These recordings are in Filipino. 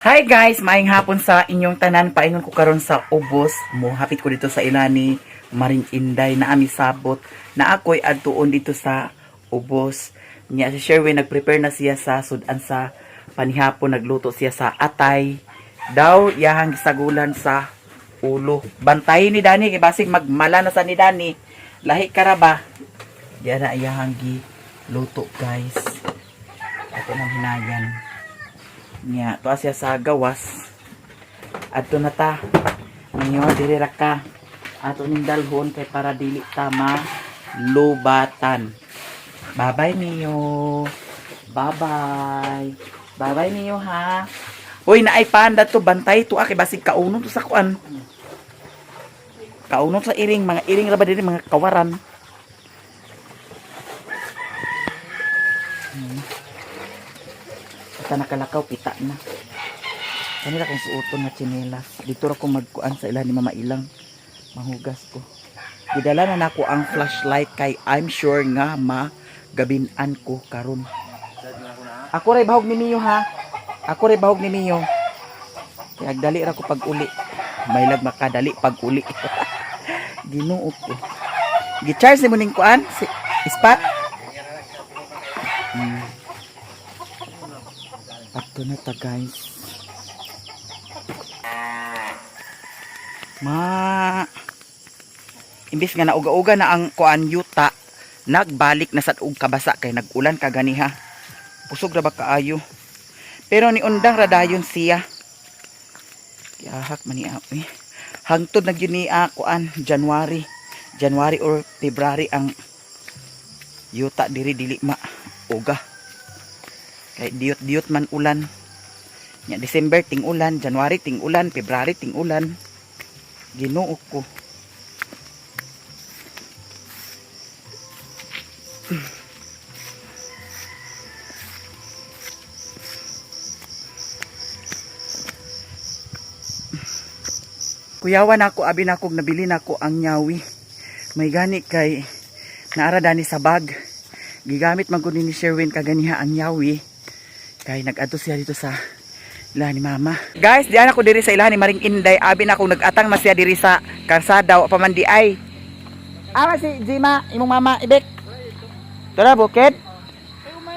Hi guys, maayong hapon sa inyong tanan. Paingon ko karon sa ubos. Mohapit ko dito sa ilani Maring Inday na ami sabot na ako'y adtuon dito sa ubos. Nya si Sherwin nagprepare na siya sa sudan sa panihapon, nagluto siya sa atay. Daw yahang gisagulan sa ulo. Bantayin ni Dani kay basig magmala na sa ni Dani. Lahi karaba. Diyan na iyahang giluto guys. Ito nang hinayan. Nya, to siya sa gawas. Adto na ta. Ninyo, dili ra ka. Ato ning dalhon kay para dili ta lubatan. Bye-bye niyo. Bye-bye. Bye-bye niyo ha. Uy, naay panda to, bantay to kay basig kaunon to sa kuan. Kaunon sa iring, mga iring ra ba diri mga kawaran. Nakalakaw pita na kanila kong suoton nga tsinelas dito ra ko magkuan sa ilan ni mama ilang mahugas ko. Gidala na nako ang flashlight kay I'm sure nga magabinan ko karon. Ako ray bahog ni Mio ha, ako ray bahog ni Mio kay agdali ra ko pag uli, may lag makadali pag uli. Ginoo ko gi-charge mo ning kuan si ispat. Ato na ta guys. Imbis nga nauga-uga na ang kuan yuta, nagbalik na sa ug kabasa kay nag-ulan kaganiha. Pusog ra ba kaayo. Pero ni undang radayon siya. Yahak man ni apoy. Hangtod na gyud ni kuan January or February ang yuta dili uga. Kay diyot man ulan. Nya December ting ulan, January ting ulan, February ting ulan. Ginoo ko. Kuyawan ako, abi na ako, nabili na ako ang nyawi. May gani kay naara dani sa bag. Gigamit man ko ni Sherwin kaganiha ang nyawi. Kay nag-adto siya dito sa ilahan ni mama. Guys, diyan ako diri sa ilahan ni Maring Inday. Abi na ako nag-atang masya diri sa karsada. Pa man di ay. Ama si Jima, imong mama, ibek. Tara bukid.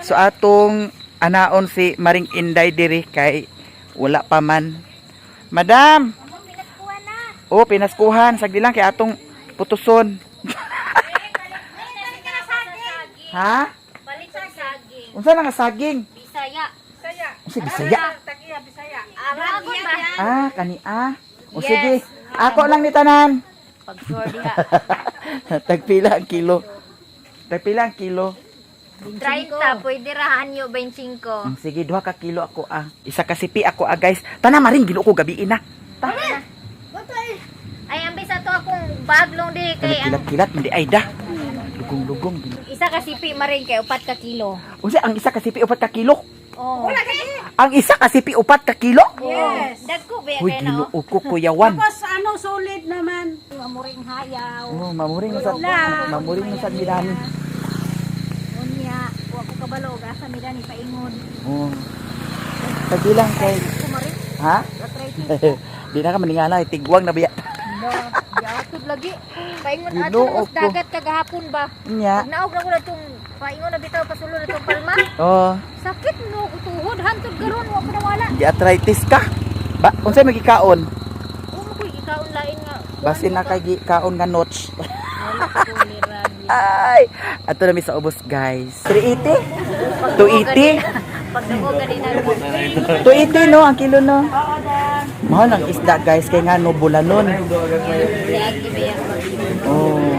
So atong anaon si Maring Inday diri kay wala pa man. Madam. Oh, pinaskuhan. Sagdi lang kay atong putuson. Ha? Balik sa saging. Unsa na nga saging? Bisaya. Unsa Bisaya? Tagiya Bisaya. Aragon ba? Kani O Yes. sige. Ako lang ni tanan. Pag sure diha. Tagpila ang kilo. Tagpila ang kilo. 30 pwede rahan yo 25. Sige, 2 ka kilo ako Isa ka sipi ako guys. Tana maring gilo ko gabi na. Ay ambis ato akong baglong di kay ang Kilat-kilat mandi ay da. Lugong-lugong. isa ka sipi marin kay 4 ka kilo. Unsa ang isa ka sipi 4 ka kilo? Oh. Ang isa ka sipi 4 ka kilo? Yes. Dagko ba Uy, kay no? ginoo ko kuyawan. Tapos ano, solid naman. Mamuring hayaw. Oh, mamuring sa midani. Unya, wa ko kabalo asa mi dani paingon. Oh. Tagilang kay. Kumarin. Ha? Arthritis. Di na ka maningala, tigwang na biya. No, giatod lagi. Paingon Ginoo ato ko. us dagat kagahapon ba? Nya. Pag naog na ko na itong paingon na bitaw pasulo na itong palma. Oh, Sakit no, utuhod, hantod garon, wa ko nawala. di arthritis ka. Ba, unsay magikaon? Oo, ko'y ikaon lain nga. Basin na kay kaon nga notch. Wala ko liragi. Ay, ato na mi sa ubos guys. 380? 280? Pag ako ganina. 280 no, ang kilo no. Mahal ang isda guys, kay nga no bulanon. Lagi ba yan? Oh.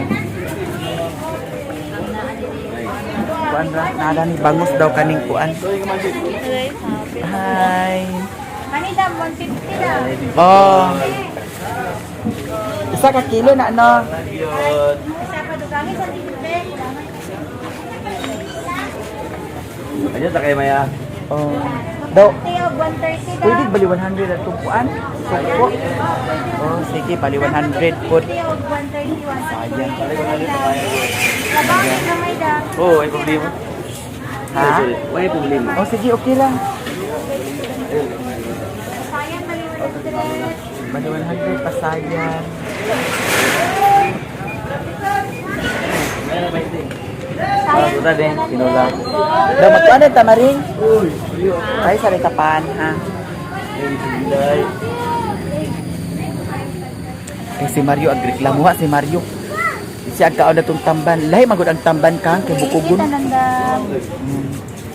Kuan ra, nada ni bangus daw kaning kuan. Hi. Kanina, 150 na. Oh. Isa ka kilo na no. Isa pa dugangi sa tibig. Ayo tak kayo maya. Oh. Daw, Tiyo, 130 pwede na. bali 100 at tupuan? Suko. Oh, sige, bali 100 po. Tiyo, 130, 130. Sayang. Labangin na may da. Oh, ay problema. Ha? May problema. Oh, sige, okay lang. Bali 100 pasayan. Puta din, sinula. Dapat ko ano tamaring? Ay sa tapan ha. Kay si Mario agreklamo ha si Mario. Siya kaon datong tamban. Lahi magud ang tamban kang kay bukugon.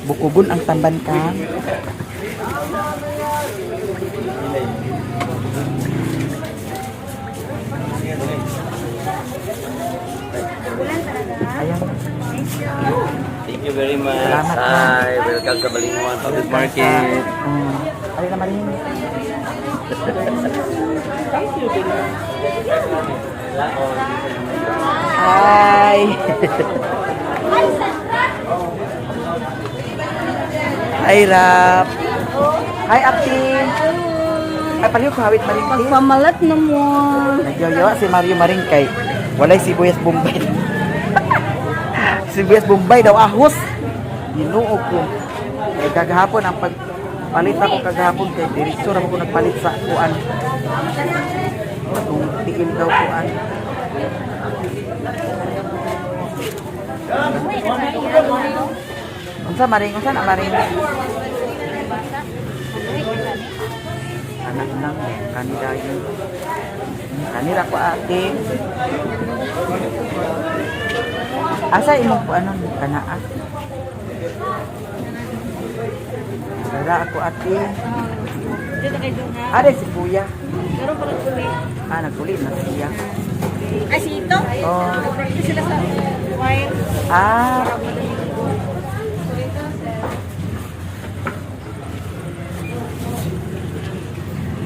Bukugon ang tamban kang. Ayan. Thank you very much. Salamat, Hi, welcome sa Balinguan Public Market. Ay na Maring. Hi. Hi Rap. Hi Ati. Ay paliw ko hawit Maring. Pamalat na mo. Nagyayawa si Mario Maring kay walay sibuyas Bombay. Sibuyas Bombay daw ahos. Ginuo ko. Kay kagahapon ang pagpalit ako kagahapon kay diretso ra ko nagpalit sa kuan. Kung tiil daw kuan. Unsa Maring? Unsa na Maring? Anak nang kanila yun. Kanila ko ate. Asa imong po ano kanaa? Dara ako ate. Dito kay Dunga. Ada si kuya. Pero pala tuloy. Nagkulit na siya. Ay, si Ito? Oh. Practice sila sa wire. Ah.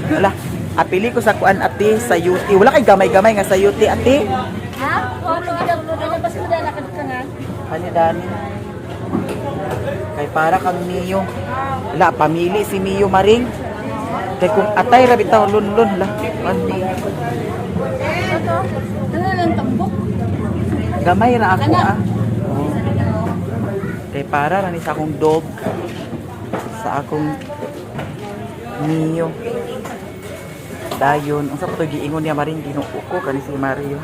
Wala. Apili ko sa kuan ate sa UT. Wala kay gamay-gamay nga sa UT ate. Ha? Oo, lugi bas mo dahil nakad ka nga. Ani dani. Kay para kang Mio. Wala pamili si Mio Maring. Kay kung atay ra bitaw lunlun la. Ano? Ano lang tambok? Gamay ra ako ah. Oh. Kay para ra ni sa akong dog. Sa akong Mio. Dayon, unsa pa to giingon niya Maring ginuo ko kani si Mario.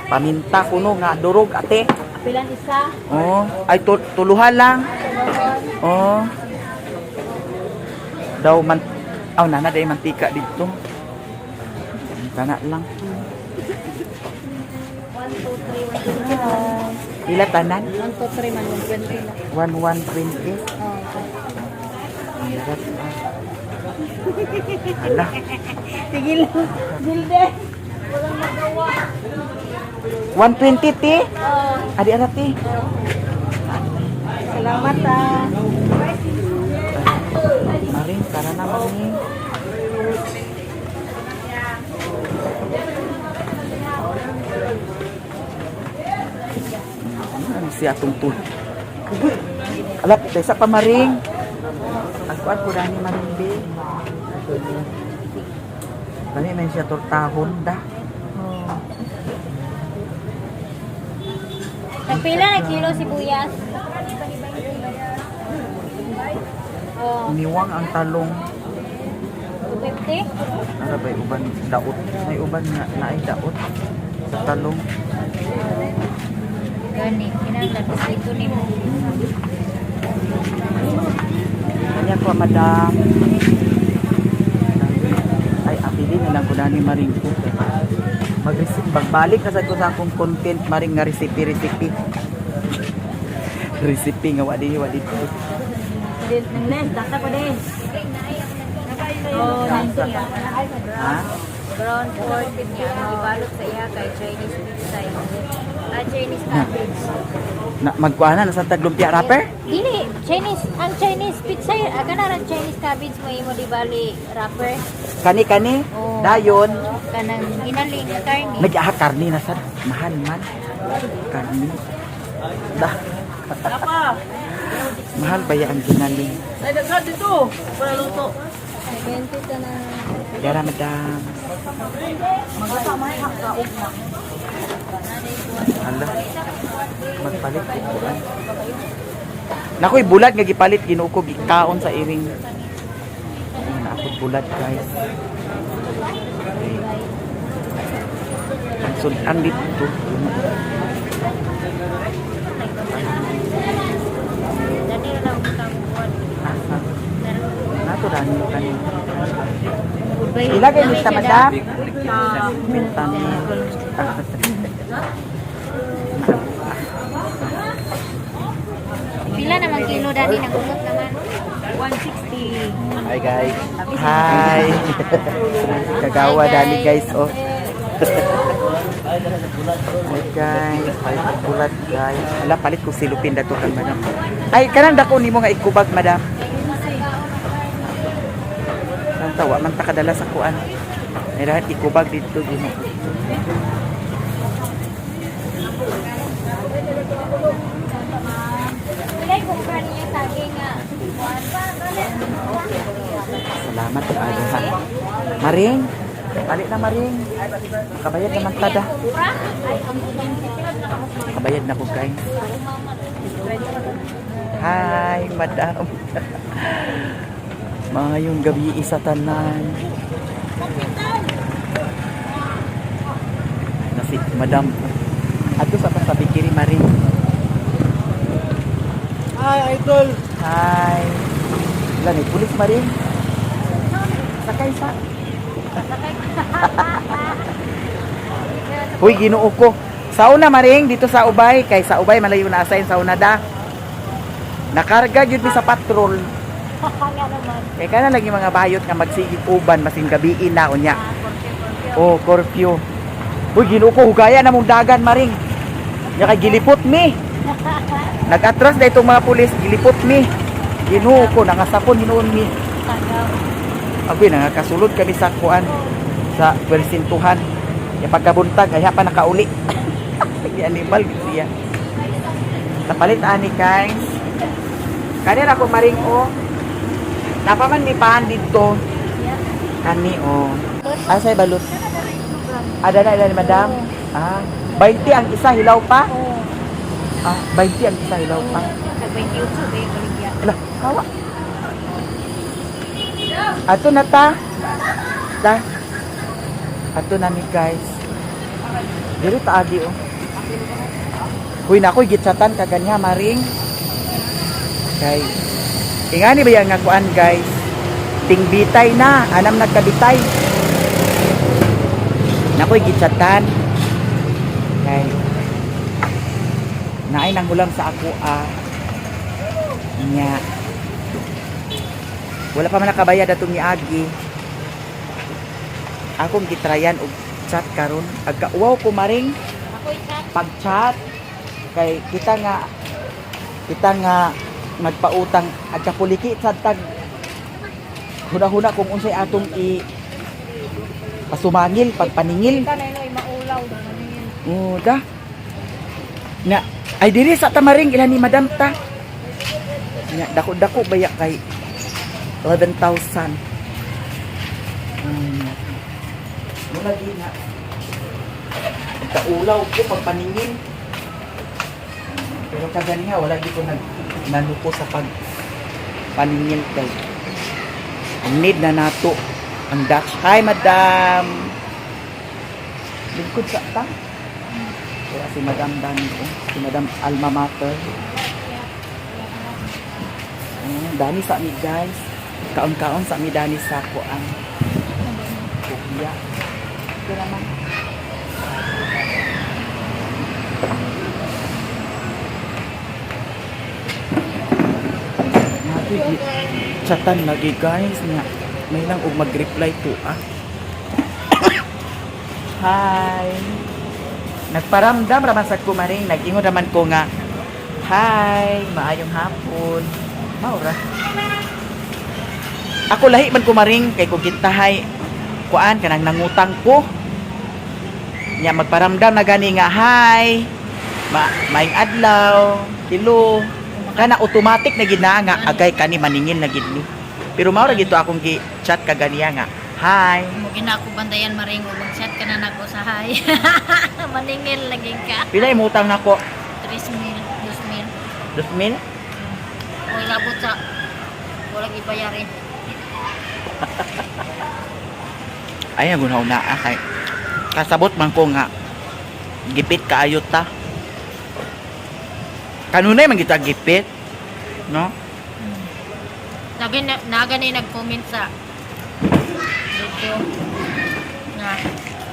Paminta kuno nga durog ate. Pilan isa? Oh, ay tuluhan lang. Oh. Daw man nana day mantika dito. Kana lang. 1, 2, 3, 1, 2, 3. Ila tanan? 1, 2, 3 man, 120 na. 1120. Oo. Hala. Tigil. Gilde. Walang magawa. 120 ti? Oo. Adi ara ti. Salamat ah. Maring, tara na Maring. Ano siya tungtun? Alap, sa pa Maring. Ang kuan ko dani Maring be. Kani man siya tortahon da. Nagpila na kilo sibuyas. Oh, Niwang ang talong. 250. Ara bay uban daot. May uban nga naay daot sa talong. Gani, kinaglatos dito ni mo. Kanya ko madam. Ay apili na lang ko dani Maring ko. Magbalik na sad ko sa akong content Maring nga recipe. Recipe nga wadi dito. Nes, data ko din. Oh, nanti ya. Ha? Brown pork niya, ibalot sa iya kay Chinese pizza. Chinese cabbage. Na magkuana na sa taglumpia wrapper? Dili, ang Chinese pizza, aga na rin Chinese cabbage mo imo di bali wrapper. Kani Oh. dayon Kanang ginaling na karni. nag-aha karni na sad mahal man. Karni. Da. Mahal ba ya ang ginaling? Ay, daghan dito. Para luto. Ay, 20 ta na. Yara madam. Hala. Magpalit ko po. Nakoy bulat nga gipalit ginuko gikaon sa iring. Ayun na ako. bulat guys. Ang sudan dito. Dani lang kita buat. Nato dani kanin. Goodbye. Ilagay ni sa madam. Ah, Bintang. pila naman kilo dani nagungot naman. 160. Hi guys. Hi. Kagawa dani guys oh. Hi guys. Ay bulat guys. Ala palit ko silupin dato kan madam. Ay kanang dako nimo nga ikubag madam. Nang tawa man ta kadala sa kuan. Ay lahat ikubag dito gino. Pilay kung kani yung saging nga. Salamat kayo ha. Maring. Palit na Maring. Kabayad naman tada. Kabayad na ko guys. Hi madam. Mayong gabi isa tanan. Nasi madam. Ato sa pasabikiri Maring. Hi, idol. Hi. Lani pulis Maring. Sakay sa. Uy, Ginoo ko. Sauna Maring dito sa Ubay kay sa Ubay malayo na assign sauna da. Nakarga gyud mi sa patrol. Kay kana lagi mga bayot nga magsigig uban masing gabiin na unya. Oh, curfew. Uy, Ginoo ko hugaya na mong dagan Maring. Nya kay gilipot mi. Nag-atras na itong mga pulis, gilipot mi. Ginoo ko nangasapon hinuon mi. Abi nangakasulod kami sa kuan sa persintuhan. Ya pagkabuntag ay pa nakauli. Di animal siya. Napalit ani guys. Kanina ako Maring o. Napaman mi pahan dito. Kani o. Asay balot. Ada na ni madam. Ah, 20 ang isa hilaw pa. Ah, 20 ang isa hilaw pa. Sa 28 be baligya. Ala, kawa. Ato na ta. Ta. Ato na ni guys. Dili ta agi oh. Huy na ko gitsatan kaganya Maring. Kay ingani ba yang ngakuan guys? Tingbitay na, anam nagkabitay. Nakoy gitsatan. Kay naay nang hulam sa ako nya. Wala pa man nakabayad atong niagi. Akong gitrayan og chat karon. Agka-wow ko Maring Ako'y chat. pag-chat kay kita nga magpautang agka puliki sa tag huna-huna kung unsay atong i pasumangil pagpaningil. Ka na inoy maulaw do manin. Oh, da. Na ay diri sa Tamaring ilan ni Madam ta. Nya dako-dako baya kay 11,000. Mula di na. Kaulaw ko pagpaningin. Pero kaganiha wala di ko nanuko sa pagpaningin kay. Ang need na nato ang Dutch. Hi Madam. Lingkod sa ta. Kaya si Madam Dani ko. Si Madam Alma Mater. Dani sa mi guys. Kaon-kaon sa mi Dani sa ko ang kuya. Ito naman. Chatan lagi guys nga. May lang og mag-reply to Hi. Nagparamdam raman sa kumaring, nag-ingon raman ko nga hi, maayong hapon. Maura. Ako lahi man kumaring kay ko kintahay kuan kanang nangutang ko. Nya magparamdam na gani nga hi. Maayong adlaw, hello. Kana automatic na gid na nga agay kani maningil na gid ni. Pero mao ra gito akong gi-chat kaganiya nga. Hi. Mo gina ako bandayan Maring ug mag-chat ka na nako sa hay. Maningil lagi ka. Pila imutang nako? 3,000, 2,000. 2,000? O ilabot sa wala gibayari. Ay, nagunaw-una kay kasabot man ko nga gipit kaayot ta. Kanunay man kita gipit, no? Nagani nag-comment sa video na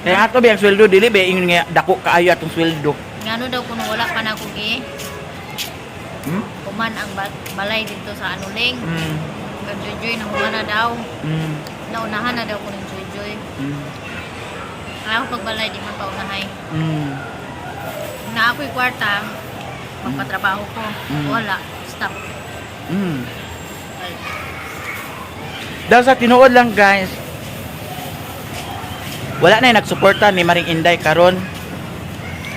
Kaya ato biyang sweldo dili ba ingon nga dako kaayo atong sweldo. ngano daw kuno wala pa na kugi Hmm? kuman ang balay dito sa Anuling. Mm. Joy nang na daw. Mm. Naunahan na daw ko ng Joy. Mm. Ako pagbalay di man paunahay. Mm. Na ako'y kwarta, magpatrabaho ko. Mm. Wala. Stop. Mm. Dahil sa tinuod lang guys, wala na yung nagsuporta ni Maring Inday karon.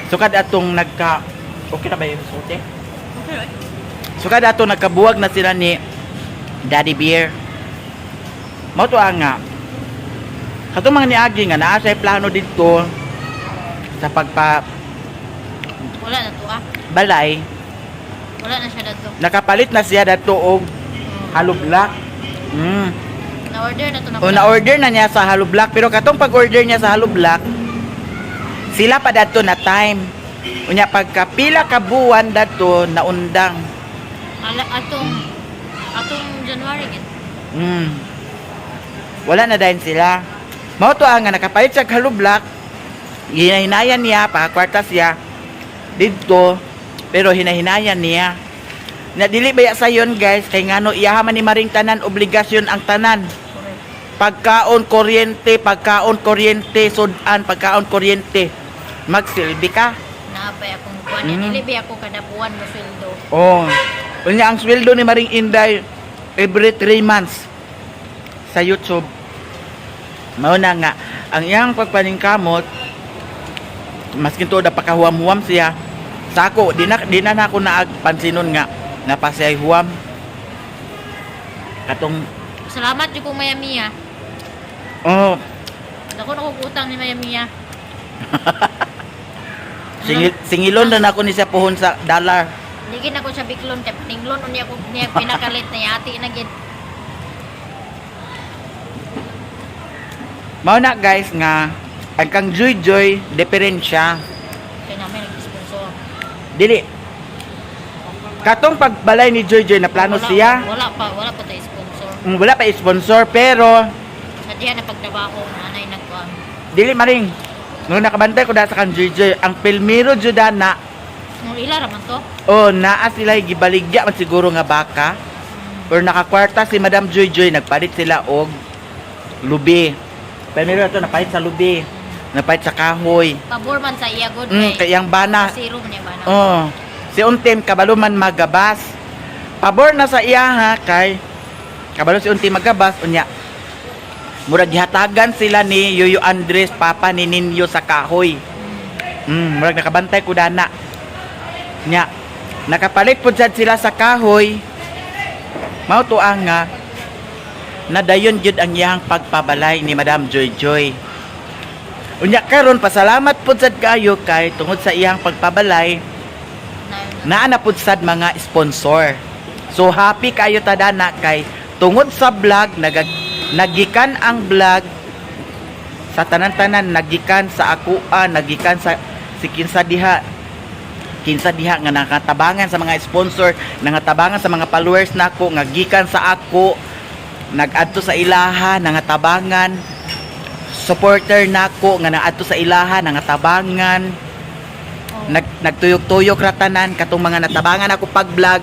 Sukad atong okay na ba yung sote? Okay, right? Sukad atong nagkabuwag na sila ni Daddy Bear. Mao to nga. Katong mga niagi nga naa say plano dito sa Wala na to balay, Wala na siya dito. nakapalit na siya dato og hollow block. Mm. Na-order na to na. O na-order na niya sa hollow block pero katong pag-order niya sa hollow block sila pa dato na time. Unya pagka pila ka buwan dato naundang. Atong January gid. Mm. Wala na din sila. Mao to nga nakapalit sa hollow block. Hinahinayan niya pa kwarta siya dito pero hinahinayan niya. Na dili baya sayon guys kay ngano iyaha man ni Maring tanan obligasyon ang tanan. Pagkaon kuryente, sudan, pagkaon kuryente. Magsilbi ka. Naapay akong buwan. Dili ba ako kada buwan mo sweldo. Oh. Unya ang sweldo ni Maring Inday every 3 months sa YouTube. Mao na nga ang iyang pagpaningkamot maskin to da pakahuam-huam siya. Sa ako di na ako naagpansinon nga napasay huam. Katong Salamat jud kong Mayamiya. oh, Dako na kong utang ni Mayamiya. singilon na ako ni siya pohon sa dollar. Digin ako sa biklon kay ninglon unya ko niya pinakalit na yati na gid. Mao na guys nga ang kang Joy diferensya. Kaya namin nag-sponsor. Dili. Katong pagbalay ni Joy na plano siya. Wala pa tayo sponsor. Wala pa sponsor pero Sa diyan na pagtrabaho nanay nagkuan. dili maring. Nung nakabantay ko da sa kang Joy ang Pilmiro Judana. Nung ila raman to. Oh, naa sila gibaligya man siguro nga baka. Or nakakwarta si Madam Joy nagpalit sila og lubi. Pilmiro to napalit sa lubi. Napalit sa kahoy. Pabor man sa iya good Kay yang bana. Zero man yung bana. Oh, si Untim kabalo man magabas. Pabor na sa iya ha kay kabalo si Untim magabas unya. Murag gihatagan sila ni Yoyo Andres papa ni Ninyo sa kahoy. Murag nakabantay ko dana. Nya nakapalit pud sad sila sa kahoy. Mao to nga nadayon gyud ang iyang pagpabalay ni Madam Joy. Unya karon pasalamat pud sad kayo kay tungod sa iyang pagpabalay naa na pud sad mga sponsor. So happy kayo tadana kay tungod sa vlog nagikan ang vlog sa tanan-tanan nagikan sa akuan nagikan sa si kinsa diha nga nakatabangan sa mga sponsor nangatabangan sa mga followers nako nga gikan sa ako nagadto sa ilaha nangatabangan supporter nako nga naadto sa ilaha nangatabangan nagtuyok-tuyok ratanan katong mga natabangan ako pag vlog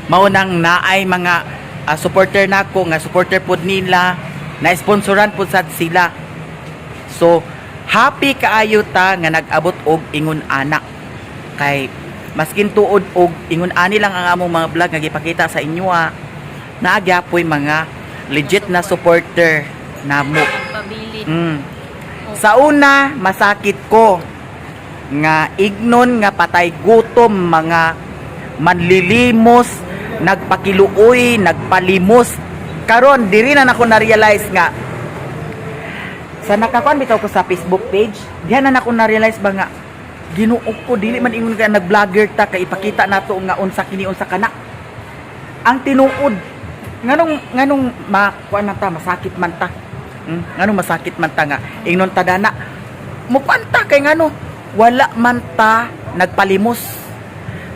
mao nang naay mga supporter nako nga supporter pod nila na sponsoran pod sad sila. So happy kaayo ta nga nag-abot og ingon anak kay maskin tuod og ingon ani lang ang among mga vlog nga gipakita sa inyo naagyapoy mga legit na supporter namo. Pabilin. Sa una masakit ko nga ignon nga patay gutom mga manlilimos nagpakiluoy nagpalimos karon diri na nako na-realize nga sa nakakuan bitaw ko sa Facebook page diha na nako na-realize ba nga Ginoo ko dili man ingon ka nag-vlogger ta kay ipakita nato nga unsa kini unsa kana ang tinuod nganong kuan man ta masakit man ta. Nganong masakit man ta nga ingnon ta dana. Mupanta kay ngano wala man ta nagpalimos.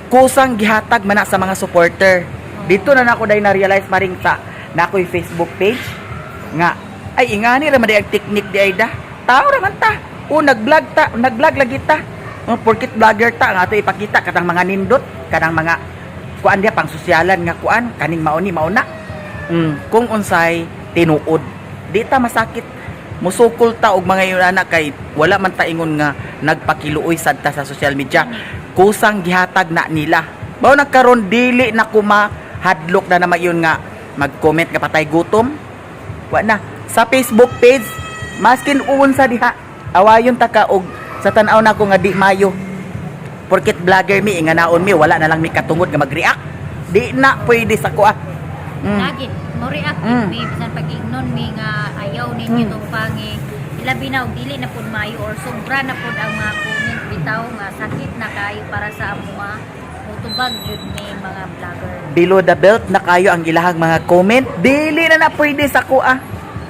Kusang gihatag man na sa mga supporter. Dito na nako day na realize maring sa nakoy Facebook page nga ay ingani ra man day ang technique di ay da. Tao ra man ta. O nag-vlog lagi ta. Porkit vlogger ta nga ato ipakita katang mga nindot, kanang mga kuan dia pang sosyalan nga kuan kaning mauna. Kung unsay tinuod. Di ta masakit. Musukol ta og mga yun anak kay wala man ta ingon nga nagpakiluoy sad ta sa social media. Kusang gihatag na nila. Mao nagkaron dili na kuma hadlok na naman yun nga mag-comment nga patay gutom. Wa na sa Facebook page maskin uon sa diha. Awayon ta ka og sa tan-aw nako nga di mayo. Porket vlogger mi nga naon mi wala na lang mi katungod nga mag-react. Di na pwede sa kuha. Lagi mo react mi bisan pag-ignon mi nga ayaw ninyo tong pangi. Ilabi na og dili na pud maayo or sobra na pud ang mga comment bitaw nga sakit na kayo para sa amuha. Utubag jud mi mga vlogger. Below the belt na kayo ang ilahang mga comment. Dili na pwede sa kuha.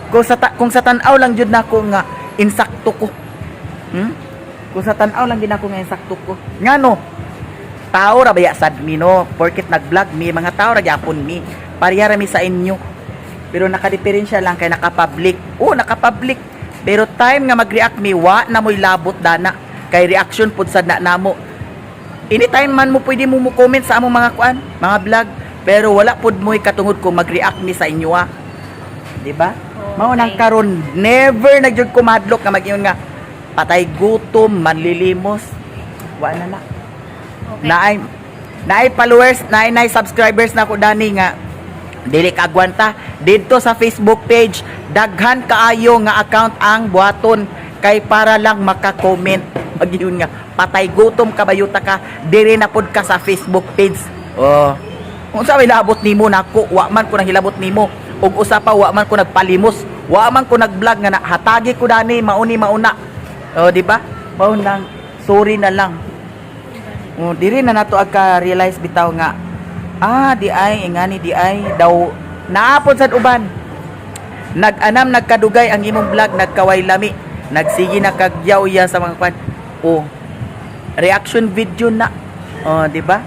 Kung sa tan-aw lang jud nako nga insakto ko. Kung sa tan-aw lang din ako nga insakto ko. Ngano? Tao ra baya sad mi no. Porket nag-vlog mi mga tao ra gyapon mi. Pareha ra mi sa inyo. Pero nakadiferensya lang kay naka-public. Naka-public. Pero time nga mag-react mi wa na mo'y labot dana. Kay reaction pud sad na namo. Anytime man mo pwede mo comment sa among mga kuan, mga vlog. Pero wala pud mo'y katungod ko mag-react mi sa inyo Diba? Mao nang karon never nagyud ko madlok nga mag-ingon nga patay gutom, manlilimos. Wa na. Okay. Naay followers, naay subscribers na ko dani nga dili kagwanta dito sa Facebook page. Daghan kaayo nga account ang buhaton kay para lang maka-comment. Mag-ingon nga patay gutom kabayuta ka diri na pod ka sa Facebook page. Unsa may labot nimo nako? Wa man ko nang hilabot nimo. Ug usa pa wa man ko nagpalimos. Wa man ko nag-vlog nga hatagi ko dani mauna. Di ba? Mao nang sorry na lang. Diri na nato agka realize bitaw nga di ay ingani di ay daw naapod sad uban. Nag-anam nagkadugay ang imong vlog nagkaway lami. Nagsigi na kagyaw-ya sa mga kwan. Reaction video na. Di ba?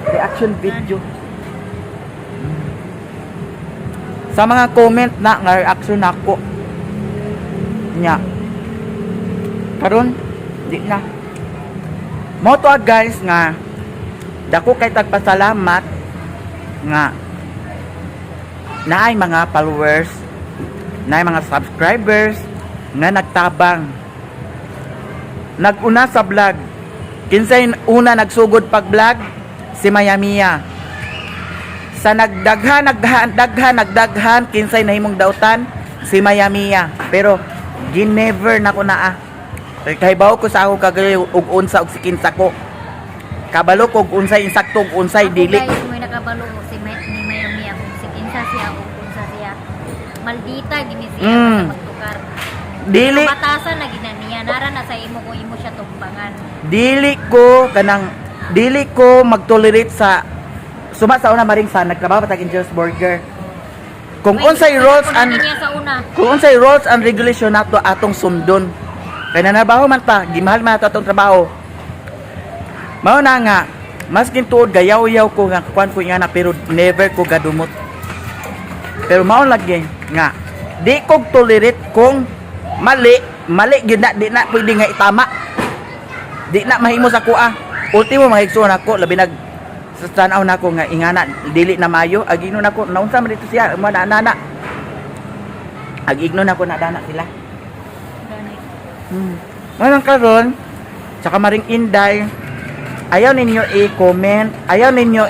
Reaction video. Sa mga comment na nga reaction nako. Nya. Karon di na. Mo to guys nga dako kay tagpasalamat nga naay mga followers, naay mga subscribers nga nagtabang. Naguna sa vlog. Kinsay una nagsugod pag vlog si Mayamia. Sa nagdaghan kinsay nahimong dautan si Mayamia. Pero ginever na ko naa. Kay bawo ko sa ako kagayo og unsa og sikinsa ko. Kabalo ko og unsay insakto og unsay dili. Guys, may nakabalo ko si Mayamia kung sikinsa siya o unsa siya. Maldita gini siya magtukar. Dili batasan na ginaniya nara na sa imo kung imo siya tumbangan. Dili ko magtolerate sa suma sa una maring sa nagtrabaho tag Angel's Burger. Kung unsay rules and regulation nato atong sundon. Kaya nanabaho man ta, gimahal man nato atong trabaho. Mao na nga, maskin tuod gayaw-yaw ko nga kuan ko ingana pero never ko gadumot. Pero mao lagi nga, di ko tolerate kung mali gyud na di na pwede nga itama. Di na mahimo sa kuha. Ultimo mahigsuon ako labi nag sa tanaw nako nga ingana dili na mayo agino nako naunsa man dito siya mana nana. Agigno nako na dana sila. Manang karon saka maring Inday ayaw ninyo i-comment, ayaw ninyo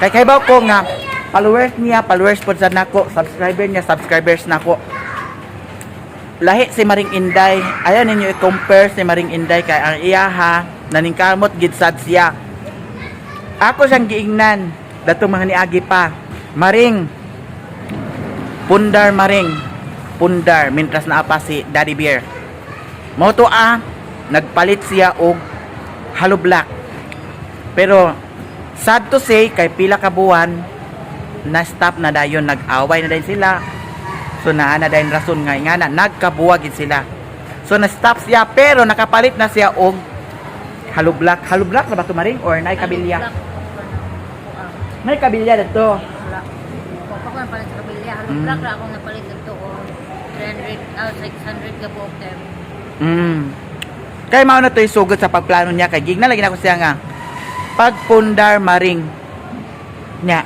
kay baw ko nga followers pod sa nako, subscribers nako. Lahi si Maring Inday, ayaw ninyo i-compare si Maring Inday kay ang iyaha naningkamot gid sad siya. Ako siyang giingnan dato mga niagi pa. Maring pundar mintras na apa si Daddy Bear. Moto nagpalit siya og Hello Black. Pero sad to say kay pila ka buwan na-stop na dayon, nag-away na dayon sila. So naa na dayon rason nga ingana nagkabuwag gid sila. So na-stop siya pero nakapalit na siya og halublak. Halublak na ba ito maring or nay kabilya? May kabilya dito. Wala. Ako na palit sa kabilya. Halubrak na ako napalit dito o 600 ka po. Kaya mao na to sugod sa pagplano niya kay gig na lagi na ko siya nga pagpundar maring nya.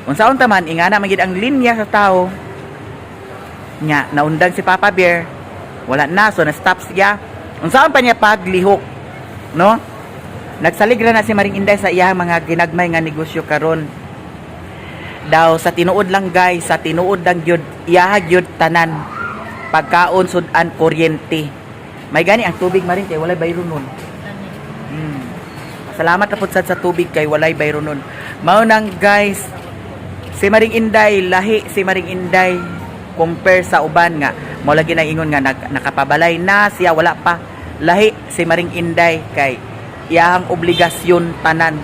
Unsaon ta man ingana magid ang linya sa tao. Nya naundang si Papa Bear. Wala na so na stop siya. Unsaon pa niya paglihok, no? Nagsaligra na si Maring Inday sa iyang mga ginagmay nga negosyo karon. Daw sa tinuod lang guys, sa tinuod lang gyud iyaha gyud tanan. Pagkaon sudan kuryente. May gani ang tubig maring kay walay bayro nun. Salamat na pud sad sa tubig kay walay bayro nun. Mao nang guys, si Maring Inday lahi si Maring Inday compare sa uban nga mao lagi nang ingon nga nakapabalay na siya wala pa. Lahi si Maring Inday kay iyahang obligasyon tanan.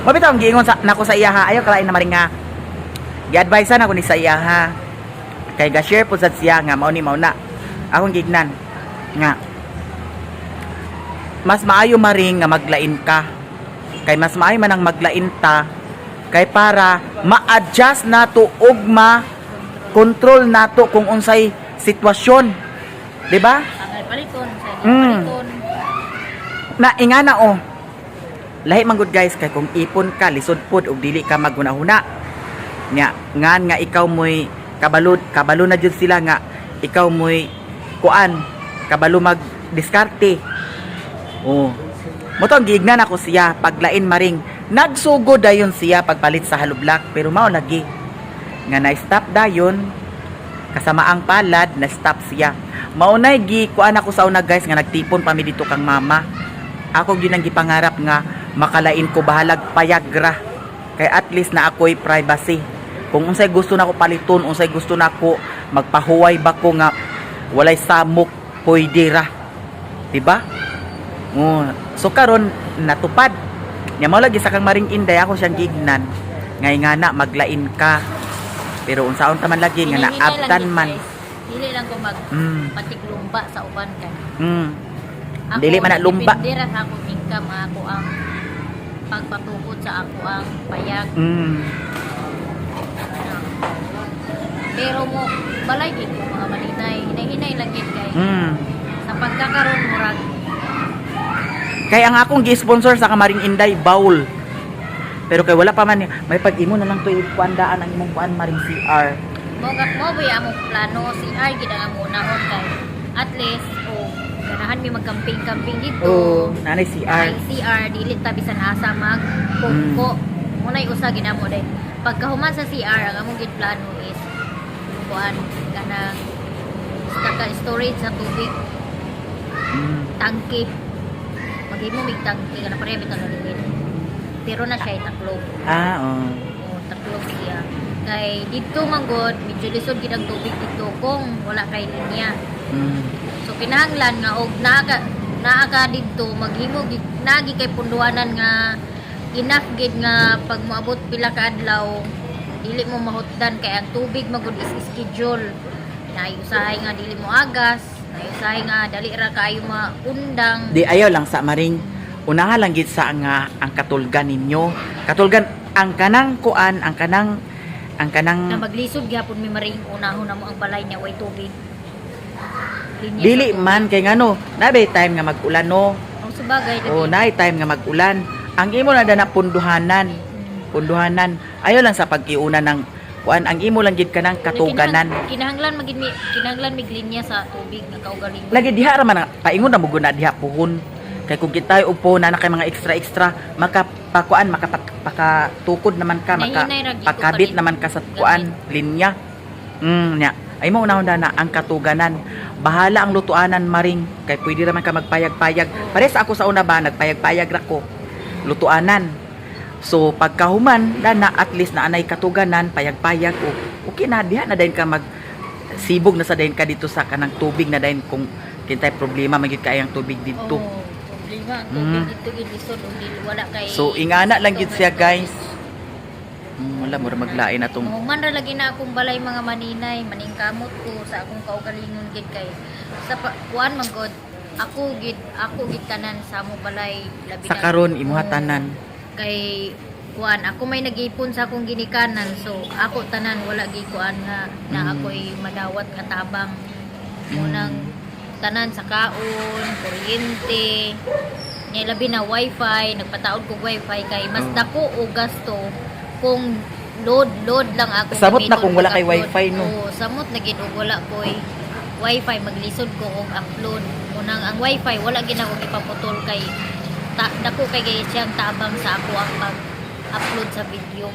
Mabitaw ang giingon sa nako sa iyaha ayo kalain na maring nga. Gi-advise na ko ni sa iyaha. Kay ga-share po sad siya nga mao ni mao na. Akong gignan nga mas maayo maring nga maglain ka. Kay mas maayo man ang maglain ta kay para ma-adjust nato ug ma-control nato kung unsay sitwasyon. 'Di ba? Ang paliton sa paliton. Na ingana oh. Lahi man gud guys kay kung ipon ka lisod pud ug dili ka maghuna-huna. Nya ngan nga ikaw moy kabalo na jud sila nga ikaw moy kuan kabalo mag diskarte. Oh. Moto ang giignan ako siya paglain maring nagsugod dayon siya pagpalit sa halublak pero mao lagi nga na-stop dayon kasama ang palad na-stop siya. Maunay gi kuan ako sa una guys nga nagtipon pa mi dito kang mama. Ako gyud ang gipangarap nga makalain ko bahalag payagra kay at least na ako'y privacy. Kung unsay gusto nako paliton, unsay gusto nako magpahuway ba ko nga walay samok pwede ra. Diba? So karon natupad. Nya mao lagi sa kang Maring Inday ako siyang gignan. Ngay nga na maglain ka. Pero unsaon ta man lagi nga naabtan man. Dili lang ko patiklumba sa uban kay. Dili man na lumba. Dili ra sa akong income ako ang pagpatukod sa ako ang payag. Pero mo balay gid ko mga maninay, hinay-hinay lang gid kay. Sa pagkakaroon murag kay ang akong gi-sponsor sa Kamaring Inday bowl. Pero kay wala pa man may pag-imo na lang to ikuandaan ang imong kuan Maring CR. mo ba among plano CR gid ang amo nahon kay at least ganahan mi magkamping-kamping dito. Nanay CR. Ay CR dili ta bisan asa mag pungko. Munay usa ginamo day. Pagkahuman sa CR ang among gid plano is kuan kanang storage sa tubig. Tangke. Maghimo mig tangke kana pare bitaw liwid. Pero na siya taklo. Taklo siya. Kay dito manggod medyo lisod gid ang tubig dito kung wala kay linya. So kinahanglan nga og naa ka dito maghimo gid nagi kay punduhanan nga enough gid nga pag moabot pila ka adlaw dili mo mahutdan kay ang tubig magud is schedule. Nayusahay nga dili mo agas, nayusahay nga dali ra kaayo maundang. Di ayaw lang sa Maring unaha lang gid sa nga ang katulgan ninyo. Katulgan ang kanang kuan, ang kanang na maglisod gyapon mi Maring unahon na mo ang balay niya way tubig. Linya dili man kay ngano, nabay time nga mag-ulan no. Ang sabagay naay time nga mag-ulan. Ang imo na dana punduhanan. Punduhanan. Ayaw lang sa pag-iuna ng kuan, ang imo lang gid kanang katuganan. Kinahanglan mig linya sa tubig nga kaugaling. Lagi diha ra man paingon na mo guna diha puhon. Kay kung kita upo na kay mga extra makapakuan makapakatukod naman ka makapakabit naman ka sa kuan linya. Nya. Ay mo unahon na ang katuganan. Bahala ang lutuanan Maring kay pwede ra man ka magpayag-payag. Pares ako sa una ba nagpayag-payag ra ko. Lutuanan. So pagkahuman na at least na anay katuganan payag-payag okay na diha na dayon ka mag sibog na sa dayon ka dito sa kanang tubig na dayon kung kintay problema magid kay ang tubig dito. Problema ang tubig dito gid lisod wala kay. So ingana lang gid siya guys. Wala mo ra maglain atong Mahuman ra lagi na akong balay mga maninay, maningkamot ko sa akong kaugalingon gid kay sa kuan man god ako gid tanan sa mo balay labi sa na- karon imuha Oo. tanan. Kay kuan ako may nag-ipon sa akong ginikanan so ako tanan wala gi kuan na ako'y madawat katabang munang tanan sa kaon, kuryente, niya labi na wifi, nagpataod ko wifi kay mas Oh. dako o gasto kung load lang ako Samot na gamiton kung wala og kay upload. wifi, no? Oo, samot na gid og wala koy wifi maglisod ko og upload munang ang wifi wala gid ako ipaputol kay dako kay gay siyang tabang sa ako ang pag-upload sa video.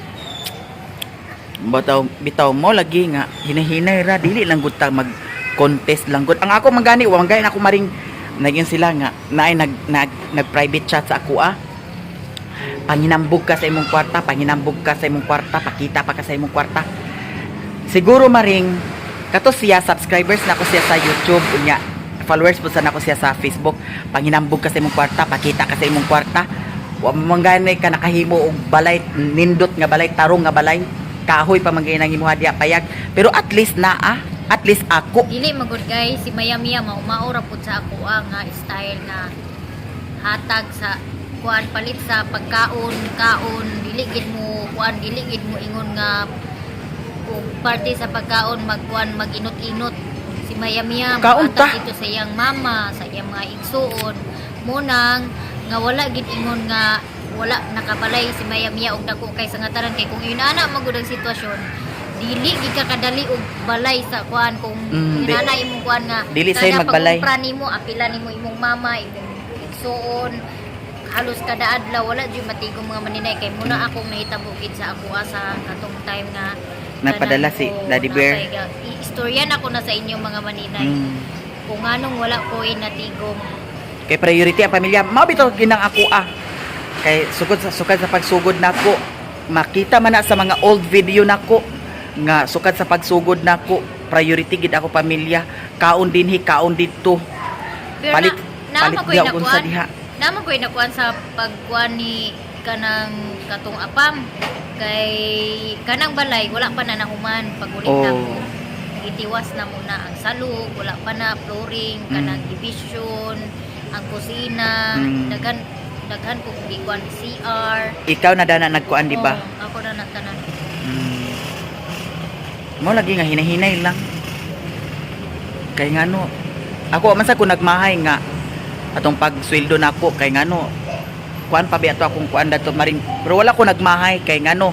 Bitaw mo lagi nga hinahinay ra dili lang gud ta mag contest lang gud. Ang ako mangani wa gay ako maring naging sila nga naay nag private chat sa ako Panginambog ka sa imong kwarta, panginambog ka sa imong kwarta, pakita pa ka sa imong kwarta. Siguro maring kato siya subscribers na ko siya sa YouTube unya. Followers po sa nako siya sa Facebook. Panginambog ka sa imong kwarta, pakita ka sa imong kwarta. Wa mangganay ka nakahimo og balay nindot nga balay, tarong nga balay. Kahoy pa mangay nang imuha diya payag. Pero at least at least ako. Dili magud guys, si Maya Mia mao-maura pud sa ako nga style nga hatag sa kuan palit sa pagkaon, dili gid mo kuan, dili gid mo ingon nga og parte sa pagkaon magkuan maginot-inot. Si Maya Mia Kaon ta. dito sa iyang mama, sa iyang mga igsuon. Munang nga wala gid ingon nga wala nakabalay si Maya Mia og dako kay sa ngataran kay kung inana magud ang sitwasyon dili gid ka kadali og balay sa kuan kung inana imong kuan nga Dili say kada magbalay. pag-umpra nimo apila nimo imong mama imong igsuon halos kada adlaw wala jud matigong mga maninay kay muna akong nahitabo gid sa ako sa katong time nga Nagpadala si Daddy Bear. istoryan ako na sa inyo mga maninay kung anong wala ko natigong Kay priority ang pamilya. Mao bitaw ginang ako Kay sukad sa pagsugod nako. Makita man na sa mga old video nako nga sukad sa pagsugod nako, priority gid ako pamilya. Kaon dinhi, kaon dito. pero Palit naman ko'y diha unsa diha. naman ko'y nakuan sa pagkuan ni kanang katong apam kay kanang balay wala pa na nahuman pagulit na Oh. mo itiwas na muna ang salog wala pa na flooring kanang division ang kusina daghan ko kung ikuan CR Ikaw na dana nagkuan di ba? Oo, ako na natanan Mo lagi nga hinahinay lang. Kay ngano ako man sa ko nagmahay nga atong pagsweldo nako kay ngano kuan pa biya to akong kuan dato maring pero wala ko nagmahay kay ngano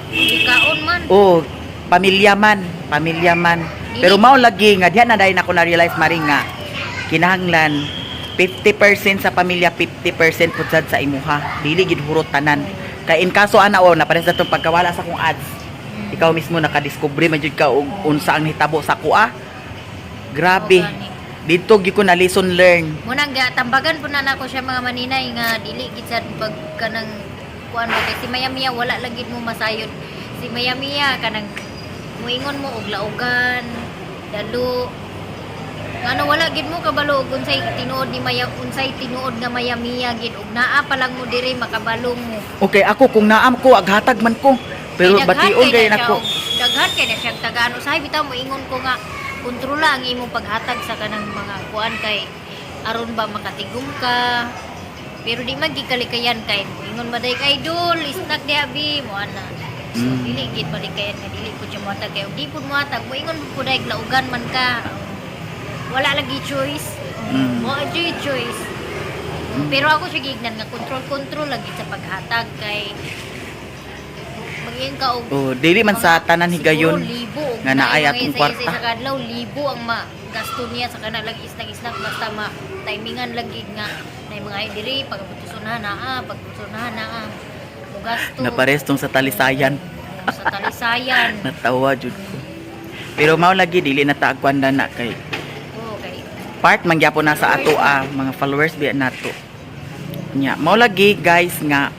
ikaon man oh pamilya man pero mao lagi nga diha na dahil ako na realize maring nga kinahanglan 50% sa pamilya 50% pud sad sa imuha dili gid hurot tanan kay in kaso ana na pares datong pagkawala sa akong ads ikaw mismo nakadiscover man jud ka og unsa ang hitabo sa kuha grabe dito gi ko na lesson learn munang tambagan po na nako siya mga maninay nga dili gid sad pag kanang kuan mo kay si Maya Mia wala lang gid mo masayod si Maya Mia kanang muingon mo og laugan dalo ano wala gid mo kabalo og unsay tinuod ni Maya unsay tinuod nga Maya Mia gid og naa pa lang mo diri makabalong mo okay ako kung naam ko aghatag man ko pero Kay daghan bation kay kay na siya nako og- daghan kay na siyang tagaan usahay bitaw mo ingon ko nga kontrola ang imong paghatag sa kanang mga kuan kay aron ba makatigom ka pero di man gikalikayan kay ingon ba day kay idol snack di abi mo ana so dili gid palikayan nga dili pud siya mohatag kay og di pud mohatag mo ingon pud day laugan man ka wala lagi choice mo adjust choice pero ako siya gignan nga control lagi sa paghatag kay maging ka og oh dili man sa tanan higayon siguro libo og nga naay atong isa kwarta. sa kadlaw libo ang gasto niya sa kana lang isnak basta timingan lang gid nga nay mga diri pagputusunahan naa mo gasto na pares tong sa talisayan sa talisayan natawa jud ko pero mao lagi dili na ta agkuan na kay okay part man gyapon na sa ato mga followers biya nato nya mao lagi guys nga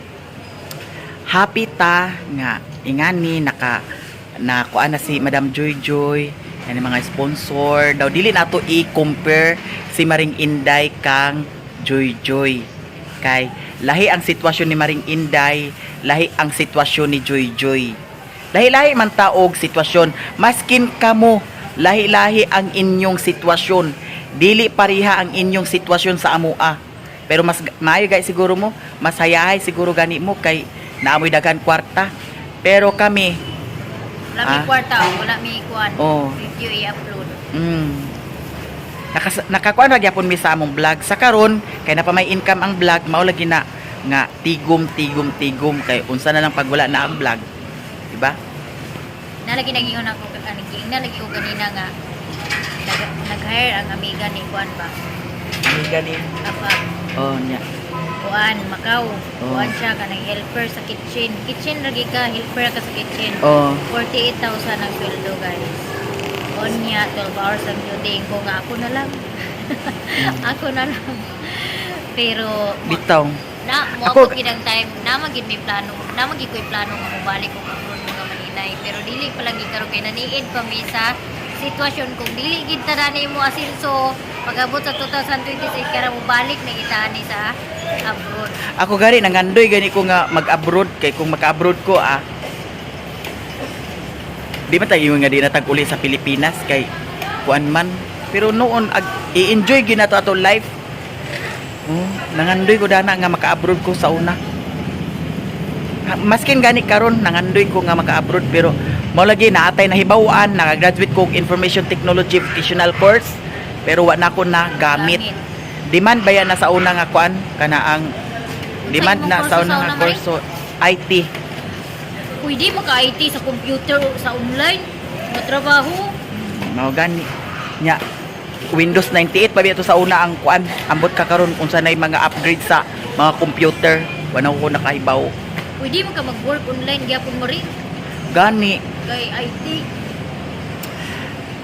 happy ta nga ingani na kuan na si Madam Joy Joy ani mga sponsor daw dili nato i-compare si Maring Inday kang Joy Joy kay lahi ang sitwasyon ni Maring Inday lahi ang sitwasyon ni Joy Joy. Lahi-lahi man taog sitwasyon, maskin kamo lahi-lahi ang inyong sitwasyon. Dili pareha ang inyong sitwasyon sa amoa. Pero mas maayo guys siguro mo, mas hayahay siguro gani mo kay naamoy daghan kwarta. Pero kami, Wala may kwarta, wala may kuan. Oh. Video i-upload. Nakakuan ra gyapon mi sa among vlog. Sa karon kay na pa may income ang vlog, mao lagi na nga tigom kay unsa na lang pag wala na ang vlog. Diba? Nalagi nagingon ako nalagi ko ganina nga nag-hire ang amiga ni kuan ba. Amiga ni. Apa? Oh, nya. Kuan Macau. Oh. Kuan siya kanang helper sa kitchen. Kitchen lagi ka, helper ka sa kitchen. Oh. 48,000 ang sweldo guys. On niya 12 hours ang duty ko nga ako na lang. Ako na lang. Pero Bitaw. na mo Ako- ako gidang time na magid may plano na magid ko'y plano nga mobalik ko karon mga maninay pero dili pa lang karon kay naniid pa mi sa sitwasyon kung dili gid tarani mo asinso pag-abot sa 2026 kara mo balik na itaani sa abroad. Ako gani nangandoy gani ko nga mag-abroad kay kung maka-abroad ko di man tayo nga di natag uli sa Pilipinas kay kuan man pero noon i-enjoy gina to ato life. Nangandoy ko dana nga maka-abroad ko sa una. Maskin gani karon nangandoy ko nga maka-abroad pero mao lagi naatay na hibawaan naka-graduate ko og information technology vocational course pero wa na ko na gamit. Demand ba yan na sa una nga kuan kana ang demand na sa una nga course so, IT. Pwede mo ka IT sa computer o sa online mo trabaho. Mao gani nya Windows 98 pa biya to sa una ang kuan ambot ka karon unsa nay mga upgrade sa mga computer wala ko nakahibaw Pwede mo ka mag-work online gyapon mo rin gani kay IT.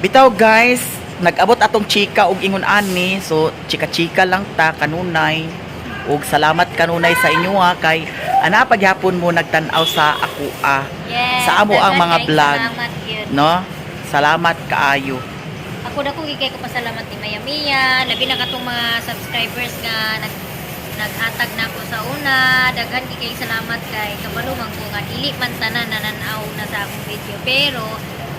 bitaw guys nag-abot atong chika og ingon ani so chika-chika lang ta kanunay ug salamat kanunay sa inyo kay ana paghapon mo nagtan-aw sa ako Yes, sa amo ang daghang mga kay vlog salamat yun. no salamat kaayo. Ako na kung ikay ko pasalamat ni Maya Mia, labi na katong mga subscribers nga naghatag na ako sa una, daghan kay salamat kay kabalumang ko nga dili man tanan nananaw na sa akong video pero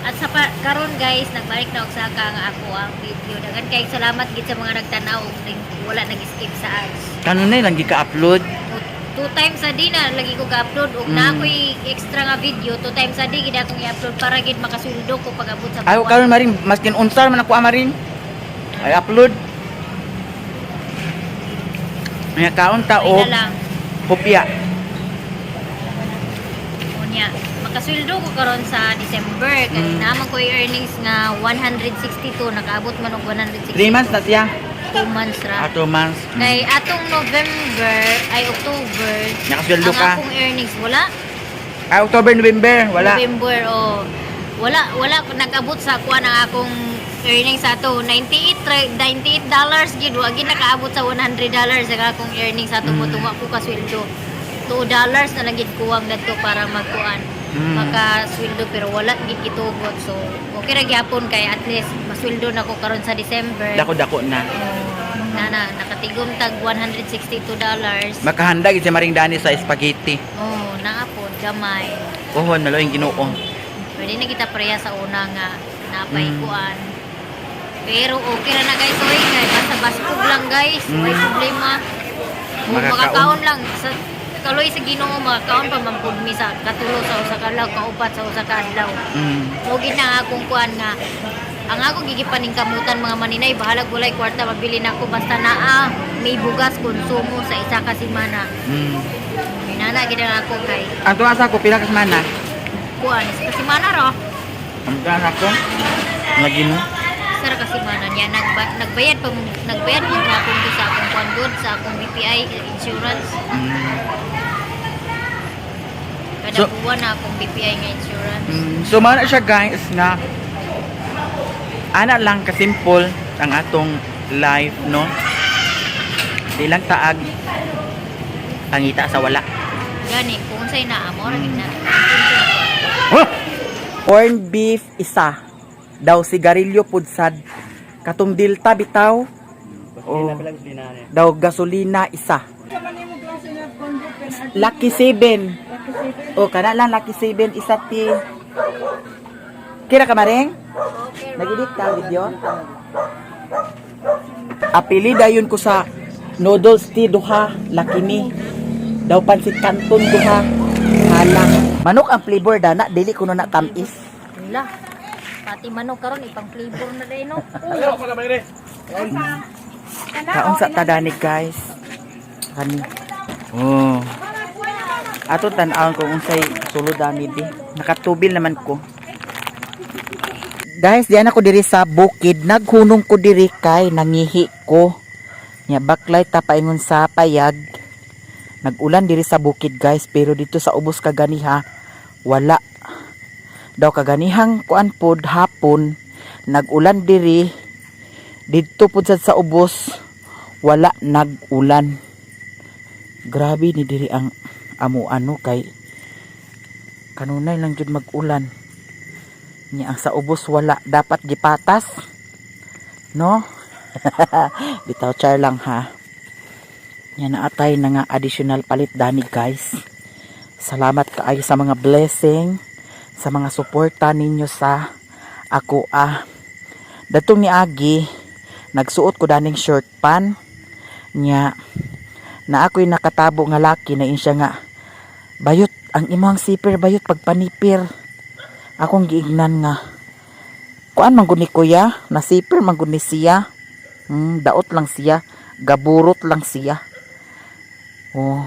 at sa karon guys nagbalik na og sa ka nga ako ang video daghan kay salamat gid sa mga nagtanaw wala nag-skip sa ads. Kanunay lang gika-upload 2 times a day na lagi ko ga-upload ug na ako'y extra nga video 2 times a day gid akong i-upload para gid makasweldo ko pag-abot sa ayo karon maring maskin unsa man ako maring ay upload may kaon ta Ay og na lang. kopya Unya, makasweldo ko karon sa December kay naman ko earnings nga 162 nakaabot man og 162. 3 months na siya 2 months ra. 2 months Kay atong November ay October nakasweldo ang ka akong earnings wala. October November wala November wala nag-abot sa kuan ang akong earnings sa to $98 gid wa gid nakaabot sa $100 ang akong earnings sa to motunga ko ka sweldo. $2 na lang gid kuwang dadto para magkuan. Makasweldo pero wala gid gitugot so okay ra gyapon kay at least masweldo na ko karon sa December. dako na Nakatigom tag $162. makahanda gid si maring Dani sa spaghetti Naapod gamay. ohon naloing Ginoo Pwede na kita preya sa una nga napay kuan. Pero okay ra na guys, oy kay basta baskog lang guys, may problema. Makakaon lang sa kaloy sa Ginoo makakaon pa man pud mi sa katulo sa usa ka adlaw, kaupat sa usa ka adlaw. Mogi na akong kuan nga ang ako gigipaning kamutan mga maninay bahalag walay kwarta mabili na ako basta naa may bugas konsumo sa isa ka semana. Minana gid ako kay ato asa ko pila ka semana kuan sa semana ra. ang asa ko lagi mo Sir kasi mana niya nagbayad mo na akong sa akong kuan good sa akong BPI insurance. Kada So- buwan na akong BPI nga insurance. so man siya guys nga ana lang ka simple ang atong life no di lang taag ang ita sa wala Gani kung unsay naa mo ra gid na. corn beef isa daw sigarilyo pudsad katong dilta bitaw daw gasolina isa Lucky 7. O, kana lang Lucky 7 isa ti. Kira ka maring? Nag-edit ka video? Apelida yun ko sa noodles ti duha, Lucky Me. Daw pansit canton duha. Halang. Manok ang flavor dana, dili ko na tamis. Wala. Pati manok karon ipang flavor na din no. Kaon sa tadanig guys. Kani. Oh. Ato tan-awon ko unsay sulod ani di. Nakatubil naman ko. Guys, diyan ako diri sa bukid. Naghunong ko diri kay nangihi ko. Nya backlight ta paingon sa payag. Nag-ulan diri sa bukid guys, pero dito sa ubos kaganiha wala. Daw kaganihang kuan pod hapon nag-ulan diri. Dito pod sa ubos wala nag-ulan. Grabe ni diri ang amo ano kay kanunay lang jud mag-ulan. Nya ang sa ubos wala, dapat gipatas. No? Bitaw char lang ha. Nya naatay na nga additional palit dani guys. Salamat kaayo sa mga blessing, sa mga suporta ninyo sa ako Datong ni Agi nagsuot ko daning short pan nya na ako'y nakatabo nga laki na siya nga bayot ang imong zipper bayot pagpanipir. Akong giignan nga kuan man gud ni kuya na zipper man gud ni siya. Daot lang siya, gaburot lang siya. Oh.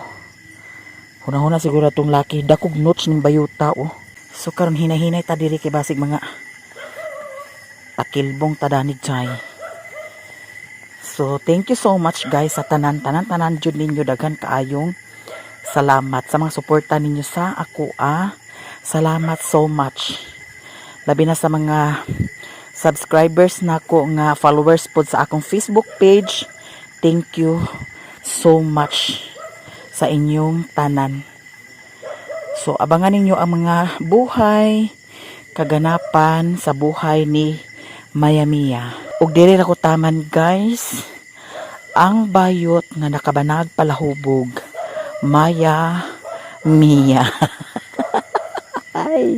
Huna-huna siguro tong laki dakog notch ning bayuta oh. So karon hinahinay ta diri kay basig mga takilbong tadanig chay. So thank you so much guys sa tanan jud ninyo, daghan kaayong salamat sa mga suporta ninyo sa ako Salamat so much. Labi na sa mga subscribers nako nga followers pod sa akong Facebook page. Thank you so much sa inyong tanan. So abangan ninyo ang mga buhay kaganapan sa buhay ni Maya Mia. Ug diri ra ko taman guys ang bayot nga nakabanag palahubog Maya Mia. Ay